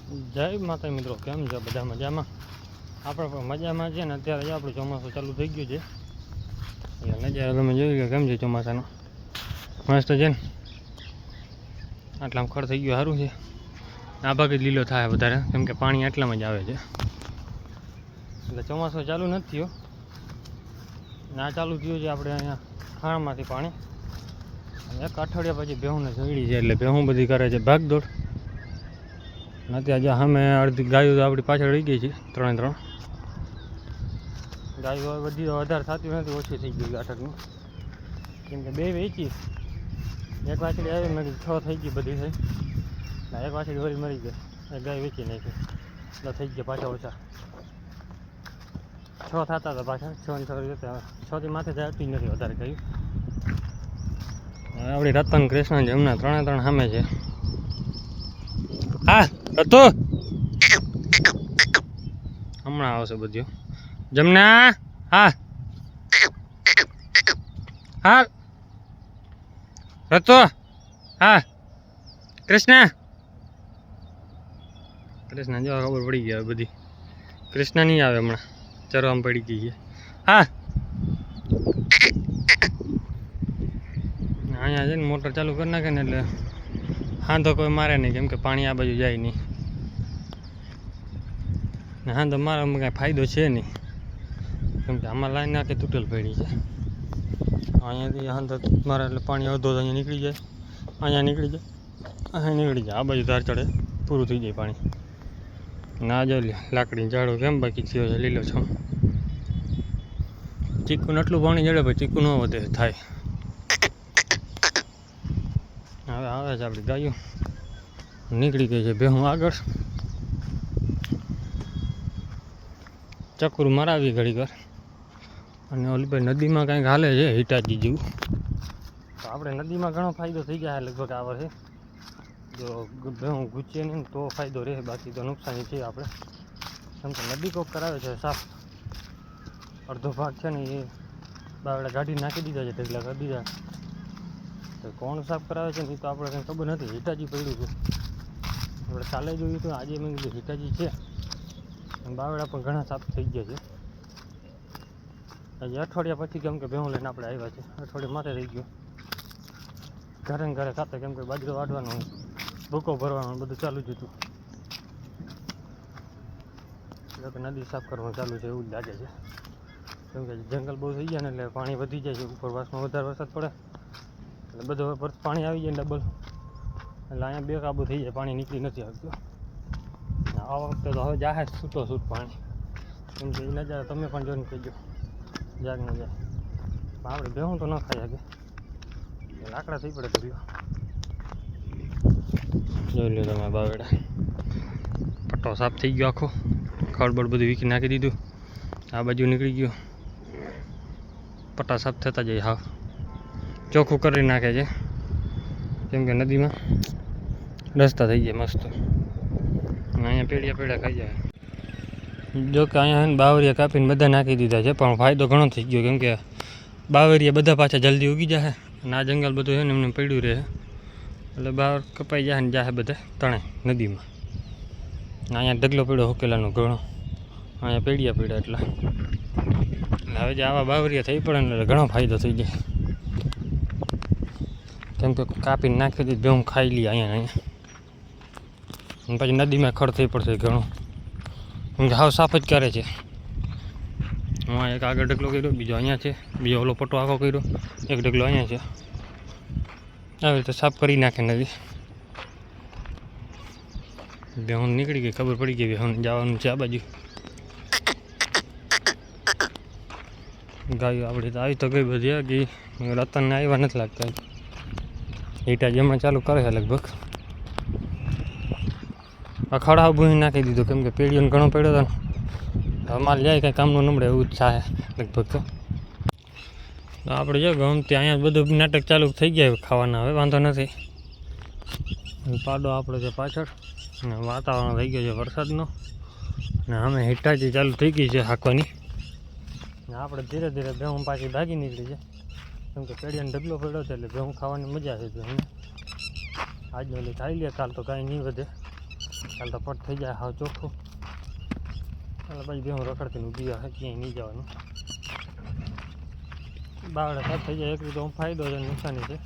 જય માતા મિત્રો, કેમ છે? બધા મજામાં? આપણે પણ મજામાં છે ને. અત્યારે આપણું ચોમાસું ચાલુ થઈ ગયું છે એટલે નજારો તમે જોઈ કે કેમ છે ચોમાસાનો. મસ્ત છે ને. આટલામાં ખડ થઈ ગયું, સારું છે. આ ભાગે લીલો થાય વધારે, કેમ કે પાણી આટલામાં જ આવે છે એટલે ચોમાસું ચાલુ નથી થયો. ના ચાલુ થયું છે આપણે અહીંયા ખાણમાંથી પાણી. એક અઠવાડિયા પછી ભેહુંને ચડી છે એટલે ભેહું બધી કરે છે ભાગદોડ. અત્યારે સામે અડધી ગાયો આપણી પાછળ રહી ગઈ છે, 3 ગાયો બધી વધારે થતી નથી, ઓછી થઈ ગઈ આટકની. કેમ કે 2 વેચી, એક વાછડી આવી મેં 6 થઈ ગઈ બધી થઈ. એક વાછડી વળી મરી ગઈ, એક ગાય વેચી નાખી એટલે થઈ ગયા પાછા ઓછા. 6 થતા હતા પાછા, 6 ની 6 જતા, 6 થી માથે જતી નથી વધારે ગાયું. આપણી રતન કૃષ્ણ જમના 3 સામે છે. હા હતો હમણાં આવશે બધું જમના. હા હા રતો. હા કૃષ્ણ જો ખબર પડી ગઈ બધી. કૃષ્ણ નહીં આવે હમણાં, ચરવામાં પડી ગઈ છે. હા અહીંયા છે ને મોટર ચાલુ કરી નાખે ને એટલે હા તો કોઈ મારે નહીં, કેમ કે પાણી આ બાજુ જાય નહીં. હા તો મારામાં કાંઈ ફાયદો છે નહીં, કેમ કે આમાં લાઈન નાખે તૂટેલ પડી છે. અહીંયાથી હા તો મારે એટલે પાણી અડધો અહીંયા નીકળી જાય, અહીંયા નીકળી જાય, અહીંયા નીકળી જાય. આ બાજુ ધાર ચડે પૂરું થઈ જાય પાણી. ના જો લાકડી ઝાડો કેમ બાકી થયો છે લીલો છો. ચીકુને આટલું પાણી જડે પછી ચીકુ ન વધે થાય. હવે આવે છે આપણી ગાયો, નીકળી ગઈ છે ભેહું આગળ. ચકરું મરાવી ઘડી કર. અને ઓલી ભાઈ નદીમાં કાંઈક હાલે છે હિટાચી જેવું, તો આપણે નદીમાં ઘણો ફાયદો થઈ જાય લગભગ આ વર્ષે. જો ભેહું ગુચે નહીં તો ફાયદો રહે, બાકી તો નુકસાની છે આપણે. કેમ કે નદી કોક કરાવે છે સાફ. અડધો ભાગ છે ને એ બાવડા ગાડી નાખી દીધા છે, ઢગલા કરી દીધા. તો કોણ સાફ કરાવે છે ને એ તો આપણે કંઈ ખબર નથી. હિટાચી પડ્યું છે, આપણે કાલે જોયું હતું, આજે મેં કીધું હિટાચી છે. બાવડા પણ ઘણા સાફ થઈ ગયા છે. હજી અઠવાડિયા પછી, કેમ કે ભેહું લઈને આપણે આવ્યા છે, અઠવાડિયા માથે રહી ગયો. ઘરે ને ઘરે ખાતે, કેમ કે બાજરો વાઢવાનું, ભૂકો ભરવાનું બધું ચાલુ જ હતું. એટલે નદી સાફ કરવાનું ચાલુ છે એવું જ લાગે છે. કેમ કે જંગલ બહુ થઈ ગયા ને એટલે પાણી વધી જાય છે. ઉપરવાસમાં વધારે વરસાદ પડે એટલે બધું પાણી આવી જાય ડબલ, એટલે અહીંયા 2 કાબુ થઈ જાય, પાણી નીકળી નથી આવતું. આ વખતે તો હવે જાહે છૂટો પાણી, કેમ કે એ નજારા તમે પણ જોઈને કહેજો, જાગ ન જાય. આપણે ભેહું તો ન ખાઈ શકે, લાકડા થઈ પડે કર્યો. જોઈ લો તમે બાવડા, પટ્ટો સાફ થઈ ગયો આખો, ખડબડ બધું વીખી નાખી દીધું. આ બાજુ નીકળી ગયો, પટ્ટા સાફ થતા જાય, હાવ ચોખ્ખું કરી નાખે છે. કેમ કે નદીમાં રસ્તા થઈ જાય મસ્ત. અહીંયા પેડિયા ખાઈ જાય. જો કે અહીંયા ને બાવરિયા કાપીને બધા નાખી દીધા છે, પણ ફાયદો ઘણો થઈ ગયો. કેમ કે બાવરિયા બધા પાછા જલ્દી ઉગી જાય અને આ જંગલ બધું છે ને એમને પડ્યું રહે, એટલે બહાર કપાઈ જાય ને જાય બધા તણે નદીમાં. અહીંયા ઢગલો પડ્યો હોકેલાનો ઘણો, અહીંયા પેડિયા પડ્યા એટલે હવે જે આવા બાવરિયા થઈ પડે ને એટલે ઘણો ફાયદો થઈ જાય. કેમ કે કાપીને નાખી દીધી, ભેહું ખાઈ લઈએ અહીંયા પછી નદીમાં ખડ થઈ પડશે ઘણું, કેમ કે હાવ સાફ જ કરે છે. હું એક આગળ ઢગલો કર્યો, બીજો અહીંયા છે, બીજો ઓલો પટ્ટો આખો કર્યો, એક ઢગલો અહીંયા છે. આવી રીતે સાફ કરી નાખે નદી. ભેહું નીકળી ગઈ, ખબર પડી ગઈ ભેહું જવાનું છે આ બાજુ. ગાયો આપણી તો આવી તો ગઈ બધી, ગઈ રતનને આવ્યા નથી લાગતા. ઈટા જેમાં ચાલુ કરે છે લગભગ. અખાડા ભૂહી નાખી દીધો, કેમ કે પેઢીઓને ઘણો પડ્યો હતો ને માલ જાય કાંઈ કામનું નમળે એવું જ થાય લગભગ. તો આપણે જો ગમતી અહીંયા બધું નાટક ચાલુ થઈ ગયા ખાવાના, હવે વાંધો નથી. પાડો આપણો છે પાછળ, અને વાતાવરણ થઈ ગયો છે વરસાદનો, ને અમે હિટાચી ચાલુ થઈ ગઈ છે હાંકવાની. ને આપણે ધીરે ધીરે ભેહું પાછી ભાગી નીકળી છે, કેમ કે પેઢીને ઢગલો પડ્યો છે એટલે ભેહું ખાવાની મજા છે. આજે ઓલી ખાઈ લે, કાલ તો કાંઈ નહીં વધે. કાલ તો પટ થઈ જાય હાવ ચોખ્ખું. એટલે પછી બે હું રખડતી ઊભી આવે ક્યાંય નહીં જવાનું. બાવડા સાફ થઈ જાય એક રીતે ફાયદો છે નુકસાની છે.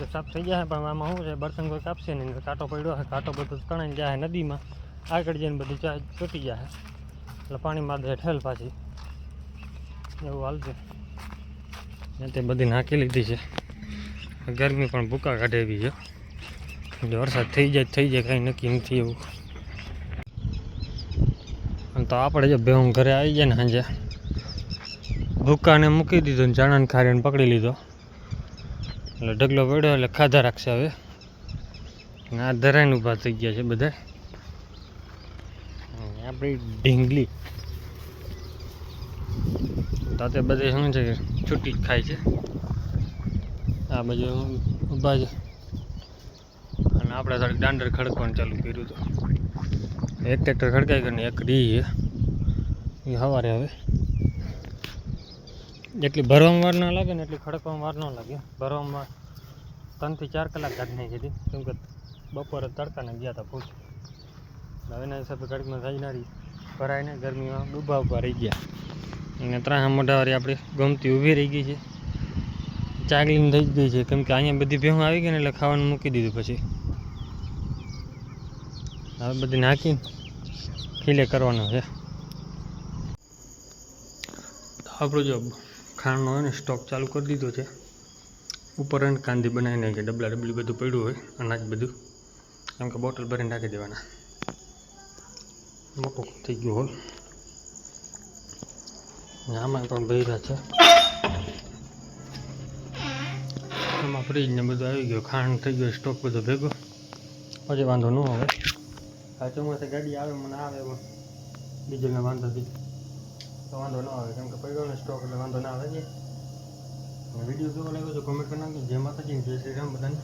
તો સાફ થઈ જાય પણ આમાં શું છે બર્તન કોઈ કાપશે નહીં. કાંટો પડ્યો છે કાંટો બધો તણાઈને જાય નદીમાં આગળ જઈને બધી ચા ચોટી જાય એટલે પાણી માર દે ઠેલ પાછી એવું હાલશે. તે બધી નાખી લીધી છે. ગરમી પણ ભૂકા કાઢે એવી છે. જો વરસાદ થઈ જાય કાંઈ નક્કી નથી એવું. અને તો આપણે જો બેહું ઘરે આવી જાય ને સાંજે ભૂકાને મૂકી દીધો ને ચણાને ખારીને પકડી લીધો એટલે ઢગલો પડ્યો એટલે ખાધા રાખશે હવે. આ ધરાઈને ઊભા થઈ ગયા છે બધા. આપણી ઢીંગલી તો તે બધે શું છે કે છૂટી જ ખાય છે. આ બાજુ ઊભા છે અને આપણે થોડીક દાંડર ખડકવાનું ચાલુ કર્યું હતું. એક ટ્રેક્ટર ખડકાઈ ગયું ને એક રી છે એ સવારે હવે જેટલી ભરવામાં વાર ના લાગે ને એટલી ખડકવામાં વાર ન લાગે. ભરવામાં 3 થી 4 કલાક કાઢી નાખી હતી કેમ કે બપોરે તડકાને ગયા હતા ફૂલ. હવે એના હિસાબે કડકમાં થઈ ના રહી ભરાય ને ગરમીમાં ડૂબા ઉભા રહી ગયા. અને 3 મોઢાવાળી આપણી ગમતી ઊભી રહી ગઈ છે ચાગલીને થઈ ગઈ છે કેમ કે અહીંયા બધી ભેહું આવી ગઈ ને એટલે ખાવાનું મૂકી દીધું. પછી હવે બધી નાખીને ખીલે કરવાનો છે. આપણું જો ખાંડનો હોય ને સ્ટોક ચાલુ કરી દીધો છે. ઉપર એને કાંદી બનાવીને કે ડબલા ડબલી બધું પડ્યું હોય અનાજ બધું કેમ કે બોટલ ભરીને નાખી દેવાના. મોટું થઈ ગયું હોય આમાં પણ ભર્યા છે. આમાં ફ્રીજ ને બધું આવી ગયું ખાંડ થઈ ગયો સ્ટોક બધો ભેગો પછી વાંધો ન આવે. આ ચોમાસે ગાડી આવે મને આવે ડીઝલને વાંધોથી તો વાંધો ન આવે કેમ કે પડ્યો ને સ્ટોક એટલે વાંધો ના આવે છે. વિડીયો કેવો લાગ્યો તો કમેન્ટ કરી નાખજો. જય માતાજી જય શ્રી રામ બધાને.